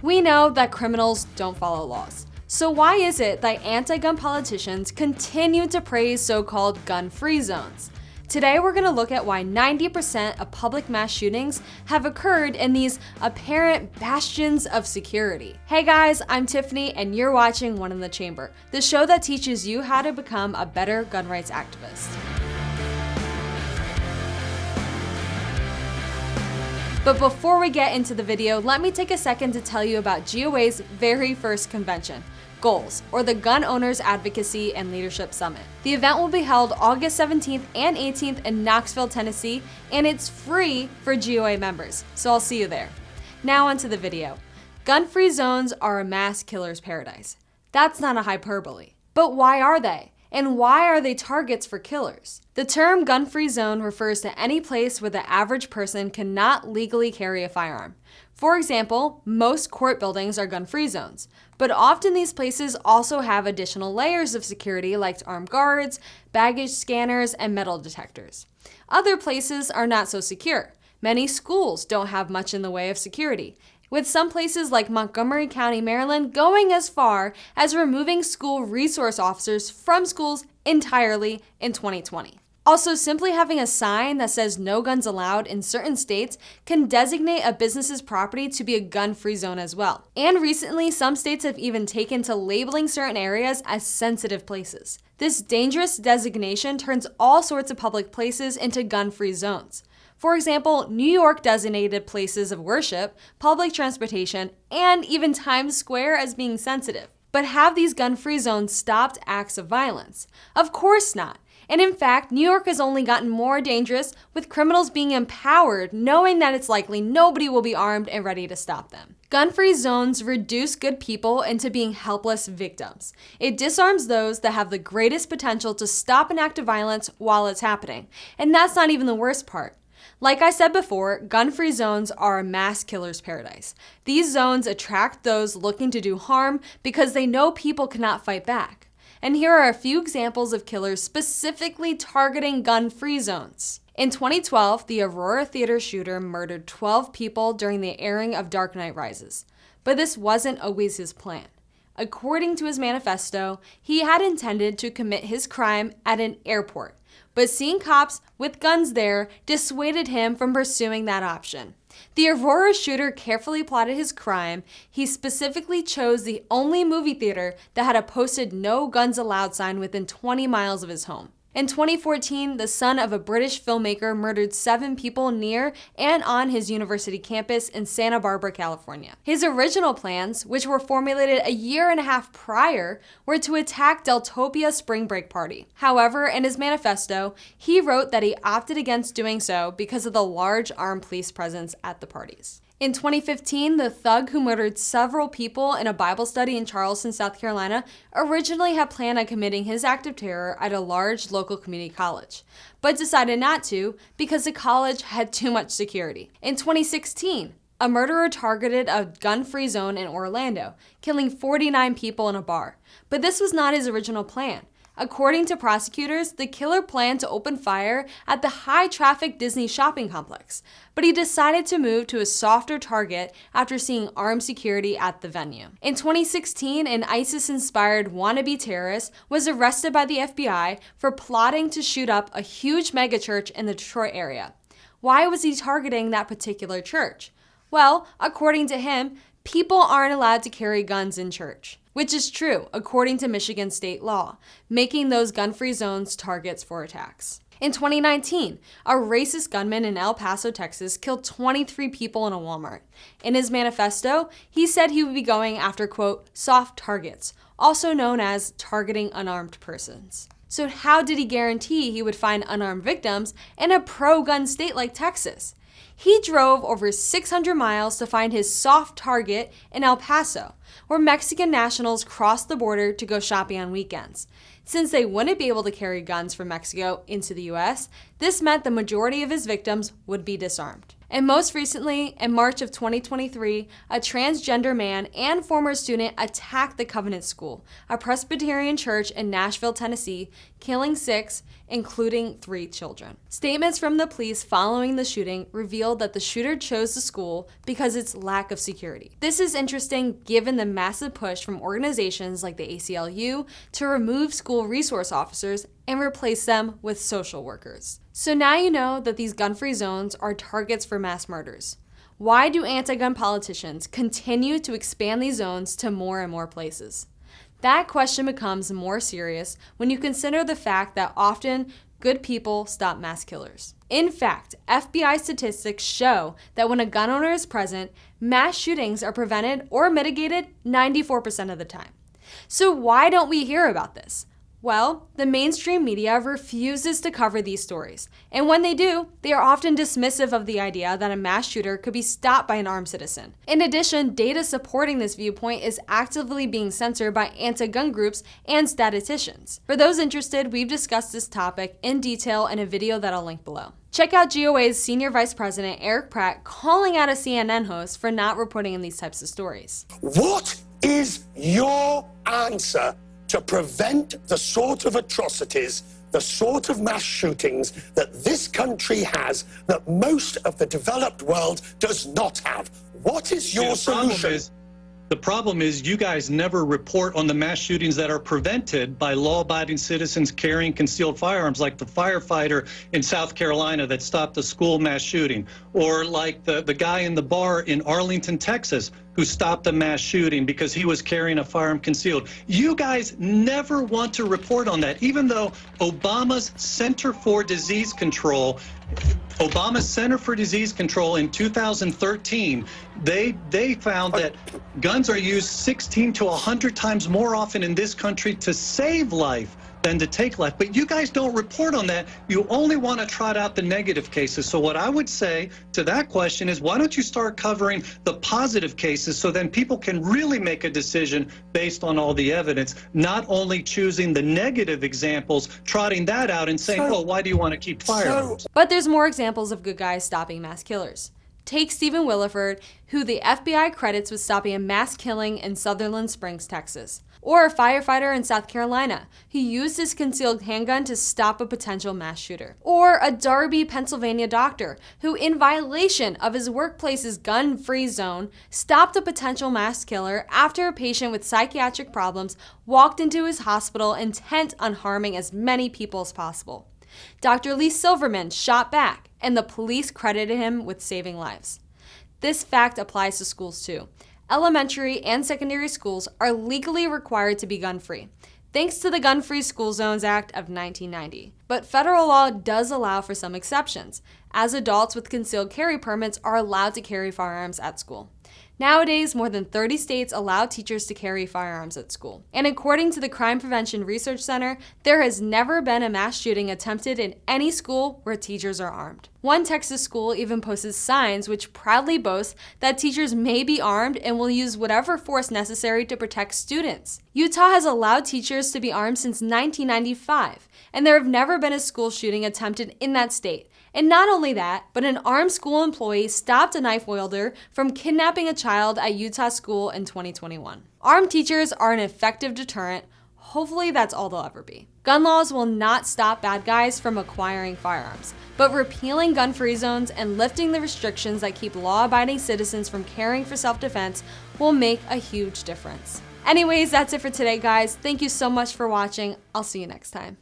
We know that criminals don't follow laws. So why is it that anti-gun politicians continue to praise so-called gun-free zones? Today we're going to look at why 90% of public mass shootings have occurred in these apparent bastions of security. Hey guys, I'm Tiffany and you're watching One in the Chamber, the show that teaches you how to become a better gun rights activist. But before we get into the video, let me take a second to tell you about GOA's very first convention, GOALS, or the Gun Owners Advocacy and Leadership Summit. The event will be held August 17th and 18th in Knoxville, Tennessee, and it's free for GOA members, so I'll see you there. Now onto the video. Gun-free zones are a mass killer's paradise. That's not a hyperbole. But why are they? And why are they targets for killers? The term gun-free zone refers to any place where the average person cannot legally carry a firearm. For example, most court buildings are gun-free zones, but often these places also have additional layers of security like armed guards, baggage scanners, and metal detectors. Other places are not so secure. Many schools don't have much in the way of security, with some places like Montgomery County, Maryland going as far as removing school resource officers from schools entirely in 2020. Also, simply having a sign that says no guns allowed in certain states can designate a business's property to be a gun-free zone as well. And recently, some states have even taken to labeling certain areas as sensitive places. This dangerous designation turns all sorts of public places into gun-free zones. For example, New York designated places of worship, public transportation, and even Times Square as being sensitive. But have these gun-free zones stopped acts of violence? Of course not. And in fact, New York has only gotten more dangerous, with criminals being empowered, knowing that it's likely nobody will be armed and ready to stop them. Gun-free zones reduce good people into being helpless victims. It disarms those that have the greatest potential to stop an act of violence while it's happening. And that's not even the worst part. Like I said before, gun-free zones are a mass killer's paradise. These zones attract those looking to do harm because they know people cannot fight back. And here are a few examples of killers specifically targeting gun-free zones. In 2012, the Aurora Theater shooter murdered 12 people during the airing of Dark Knight Rises. But this wasn't always his plan. According to his manifesto, he had intended to commit his crime at an airport, but seeing cops with guns there dissuaded him from pursuing that option. The Aurora shooter carefully plotted his crime. He specifically chose the only movie theater that had a posted "No Guns Allowed" sign within 20 miles of his home. In 2014, the son of a British filmmaker murdered 7 people near and on his university campus in Santa Barbara, California. His original plans, which were formulated a year and a half prior, were to attack Deltopia Spring Break Party. However, in his manifesto, he wrote that he opted against doing so because of the large armed police presence at the parties. In 2015, the thug who murdered several people in a Bible study in Charleston, South Carolina, originally had planned on committing his act of terror at a large local community college, but decided not to because the college had too much security. In 2016, a murderer targeted a gun-free zone in Orlando, killing 49 people in a bar. But this was not his original plan. According to prosecutors, the killer planned to open fire at the high-traffic Disney shopping complex, but he decided to move to a softer target after seeing armed security at the venue. In 2016, an ISIS-inspired wannabe terrorist was arrested by the FBI for plotting to shoot up a huge megachurch in the Detroit area. Why was he targeting that particular church? Well, according to him, people aren't allowed to carry guns in church, which is true according to Michigan state law, making those gun-free zones targets for attacks. In 2019, a racist gunman in El Paso, Texas, killed 23 people in a Walmart. In his manifesto, he said he would be going after, quote, soft targets, also known as targeting unarmed persons. So how did he guarantee he would find unarmed victims in a pro-gun state like Texas? He drove over 600 miles to find his soft target in El Paso, where Mexican nationals crossed the border to go shopping on weekends. Since they wouldn't be able to carry guns from Mexico into the US, this meant the majority of his victims would be disarmed. And most recently, in March of 2023, a transgender man and former student attacked the Covenant School, a Presbyterian church in Nashville, Tennessee, killing 6, including 3 children. Statements from the police following the shooting revealed that the shooter chose the school because of its lack of security. This is interesting given the massive push from organizations like the ACLU to remove school resource officers and replace them with social workers. So now you know that these gun-free zones are targets for mass murders. Why do anti-gun politicians continue to expand these zones to more and more places? That question becomes more serious when you consider the fact that often good people stop mass killers. In fact, FBI statistics show that when a gun owner is present, mass shootings are prevented or mitigated 94% of the time. So why don't we hear about this? Well, the mainstream media refuses to cover these stories, and when they do, they are often dismissive of the idea that a mass shooter could be stopped by an armed citizen. In addition, data supporting this viewpoint is actively being censored by anti-gun groups and statisticians. For those interested, we've discussed this topic in detail in a video that I'll link below. Check out GOA's Senior Vice President Eric Pratt calling out a CNN host for not reporting on these types of stories. What is your answer to prevent the sort of atrocities, the sort of mass shootings that this country has, that most of the developed world does not have? What is your solution? The problem is you guys never report on the mass shootings that are prevented by law-abiding citizens carrying concealed firearms, like the firefighter in South Carolina that stopped the school mass shooting, or like the guy in the bar in Arlington, Texas, who stopped a mass shooting because he was carrying a firearm concealed. You guys never want to report on that, even though Obama's Center for Disease Control in 2013, they found that guns are used 16 to 100 times more often in this country to save life than to take life. But you guys don't report on that. You only want to trot out the negative cases. So what I would say to that question is, why don't you start covering the positive cases so then people can really make a decision based on all the evidence, not only choosing the negative examples, trotting that out and saying, well, why do you want to keep firearms? But there's more examples of good guys stopping mass killers. Take Stephen Williford, who the FBI credits with stopping a mass killing in Sutherland Springs, Texas. Or a firefighter in South Carolina, who used his concealed handgun to stop a potential mass shooter. Or a Darby, Pennsylvania doctor, who in violation of his workplace's gun-free zone, stopped a potential mass killer after a patient with psychiatric problems walked into his hospital intent on harming as many people as possible. Dr. Lee Silverman shot back, and the police credited him with saving lives. This fact applies to schools too. Elementary and secondary schools are legally required to be gun-free, thanks to the Gun-Free School Zones Act of 1990. But federal law does allow for some exceptions, as adults with concealed carry permits are allowed to carry firearms at school. Nowadays, more than 30 states allow teachers to carry firearms at school. And according to the Crime Prevention Research Center, there has never been a mass shooting attempted in any school where teachers are armed. One Texas school even posts signs which proudly boast that teachers may be armed and will use whatever force necessary to protect students. Utah has allowed teachers to be armed since 1995, and there have never been a school shooting attempted in that state. And not only that, but an armed school employee stopped a knife wielder from kidnapping a child at Utah school in 2021. Armed teachers are an effective deterrent. Hopefully that's all they'll ever be. Gun laws will not stop bad guys from acquiring firearms, but repealing gun-free zones and lifting the restrictions that keep law-abiding citizens from carrying for self-defense will make a huge difference. Anyways, that's it for today, guys. Thank you so much for watching. I'll see you next time.